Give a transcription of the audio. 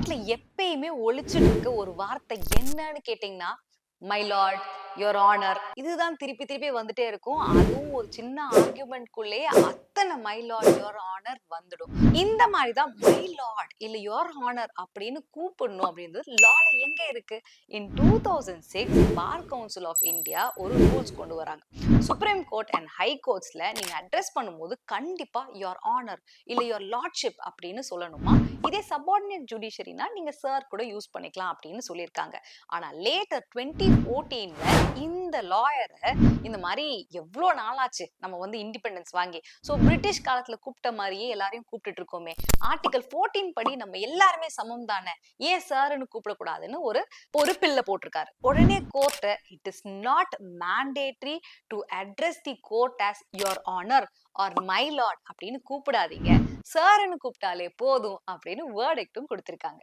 நாட்டுல எப்பயுமே ஒலிச்சிட்டு இருக்க ஒரு வார்த்தை என்னன்னு கேட்டீங்கன்னா, மை லார்ட், யுவர் ஆனர் இதுதான் திருப்பி திருப்பி வந்துட்டே இருக்கும். அதுவும் ஒரு சின்ன ஆர்குமெண்ட்குள்ளேயே அத்தனை மை லார்ட், யுவர் ஆனர் வந்துடும். இந்த மாதிரி தான் மை லார்ட் இல்ல யுவர் ஆனர் அப்படின்னு கூப்பிடணும் அப்படின்றது லால எங்க இருக்கு? இன் 2006 பார் கவுன்சில் ஆஃப் இந்தியா ஒரு ரூல்ஸ் கொண்டு வராங்க. சுப்ரீம் கோர்ட் அண்ட் ஹை கோர்ட்ஸ்ல நீங்க அட்ரஸ் பண்ணும்போது கண்டிப்பா யுவர் ஆனர் இல்ல யுவர் லார்ட்ஷிப் அப்படின்னு சொல்லணுமா? இதே சப்பார்டினேட் ஜுடிஷியரினா நீங்க சார் கூட யூஸ் பண்ணிக்கலாம் அப்படின்னு சொல்லியிருக்காங்க. ஆனா லேட்டர் 2014ல இந்த லாயரை இந்த மாதிரி எவ்வளோ நாளாச்சு நம்ம வந்து இண்டிபெண்டன்ஸ் வாங்கி, ஸோ பிரிட்டிஷ் காலத்துல கூப்பிட்ட மாதிரியே எல்லாரையும் கூப்பிட்டுட்டு இருக்கோமே, ஆர்டிகல் 14 படி நம்ம எல்லாருமே சமம் தானே, ஏன் சார்னு கூப்பிடக்கூடாதுன்னு ஒரு ஒரு பில்ல போட்டிருக்காரு. உடனே court it is not mandatory to address the court as your honour R my Lord அப்படின்னு கூப்பிடாதீங்க, சார்னு கூப்பிட்டாலே போதும் அப்படின்னு வேர்டிக்டும் கொடுத்திருக்காங்க.